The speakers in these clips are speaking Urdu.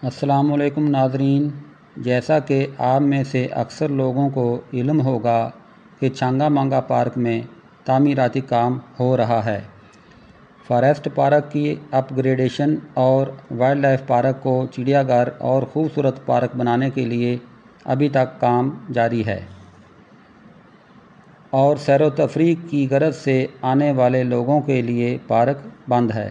السلام علیکم ناظرین، جیسا کہ آپ میں سے اکثر لوگوں کو علم ہوگا کہ چھانگا مانگا پارک میں تعمیراتی کام ہو رہا ہے۔ فاریسٹ پارک کی اپ گریڈیشن اور وائلڈ لائف پارک کو چڑیا گھر اور خوبصورت پارک بنانے کے لیے ابھی تک کام جاری ہے اور سیر و تفریح کی غرض سے آنے والے لوگوں کے لیے پارک بند ہے۔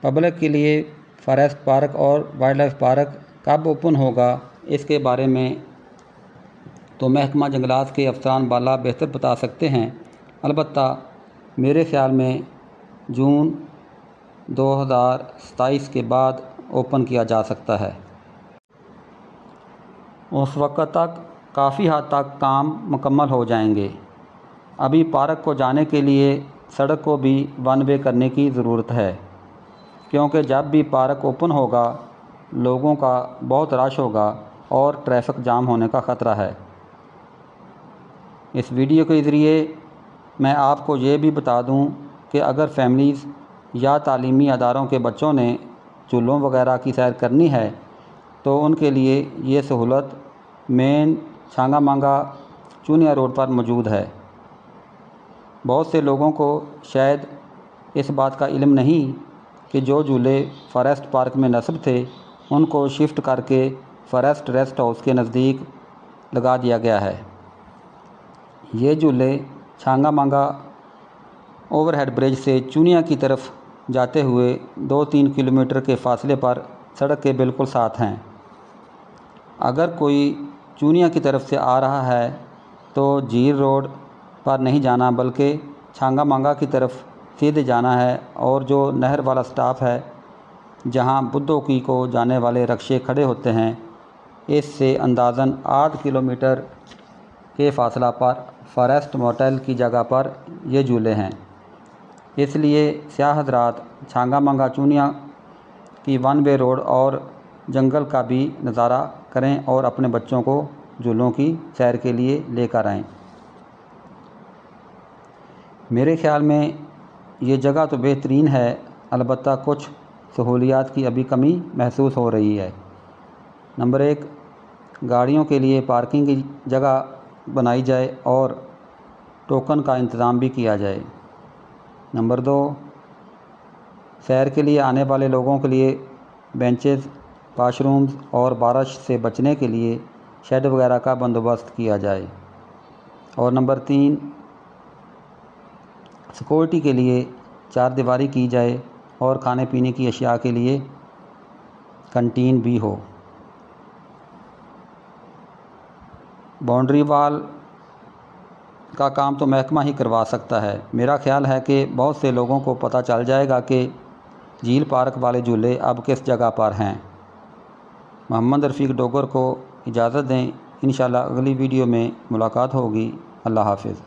پبلک کے لیے فاریسٹ پارک اور وائلڈ لائف پارک کب اوپن ہوگا، اس کے بارے میں تو محکمہ جنگلات کے افسران بالا بہتر بتا سکتے ہیں، البتہ میرے خیال میں جون 2027 کے بعد اوپن کیا جا سکتا ہے۔ اس وقت تک کافی حد تک کام مکمل ہو جائیں گے۔ ابھی پارک کو جانے کے لیے سڑک کو بھی ون وے کرنے کی ضرورت ہے، کیونکہ جب بھی پارک اوپن ہوگا لوگوں کا بہت رش ہوگا اور ٹریفک جام ہونے کا خطرہ ہے۔ اس ویڈیو کے ذریعے میں آپ کو یہ بھی بتا دوں کہ اگر فیملیز یا تعلیمی اداروں کے بچوں نے جھولوں وغیرہ کی سیر کرنی ہے تو ان کے لیے یہ سہولت مین چھانگا مانگا چونیا روڈ پر موجود ہے۔ بہت سے لوگوں کو شاید اس بات کا علم نہیں کہ جو جھولے فاریسٹ پارک میں نصب تھے ان کو شفٹ کر کے فاریسٹ ریسٹ ہاؤس کے نزدیک لگا دیا گیا ہے۔ یہ جھولے چھانگا مانگا اوور ہیڈ برج سے چونیا کی طرف جاتے ہوئے 2-3 کلومیٹر کے فاصلے پر سڑک کے بالکل ساتھ ہیں۔ اگر کوئی چونیا کی طرف سے آ رہا ہے تو جھیل روڈ پر نہیں جانا بلکہ چھانگا مانگا کی طرف سیدھے جانا ہے، اور جو نہر والا سٹاپ ہے جہاں بدھوکی کو جانے والے رکشے کھڑے ہوتے ہیں، اس سے اندازاً 8 کلومیٹر کے فاصلہ پر فاریسٹ موٹل کی جگہ پر یہ جھولے ہیں۔ اس لیے سیاح حضرات چھانگا مانگا چونیا کی ون وے روڈ اور جنگل کا بھی نظارہ کریں اور اپنے بچوں کو جھولوں کی سیر کے لیے لے کر آئیں۔ میرے خیال میں یہ جگہ تو بہترین ہے، البتہ کچھ سہولیات کی ابھی کمی محسوس ہو رہی ہے۔ نمبر 1، گاڑیوں کے لیے پارکنگ کی جگہ بنائی جائے اور ٹوکن کا انتظام بھی کیا جائے۔ نمبر 2، سیر کے لیے آنے والے لوگوں کے لیے بینچز، واش رومز اور بارش سے بچنے کے لیے شیڈ وغیرہ کا بندوبست کیا جائے۔ اور نمبر 3، سیکورٹی کے لیے چاردیواری کی جائے اور کھانے پینے کی اشیاء کے لیے کنٹین بھی ہو۔ باؤنڈری وال کا کام تو محکمہ ہی کروا سکتا ہے۔ میرا خیال ہے کہ بہت سے لوگوں کو پتہ چل جائے گا کہ جھیل پارک والے جھولے اب کس جگہ پر ہیں۔ محمد رفیق ڈوگر کو اجازت دیں، انشاءاللہ اگلی ویڈیو میں ملاقات ہوگی۔ اللہ حافظ۔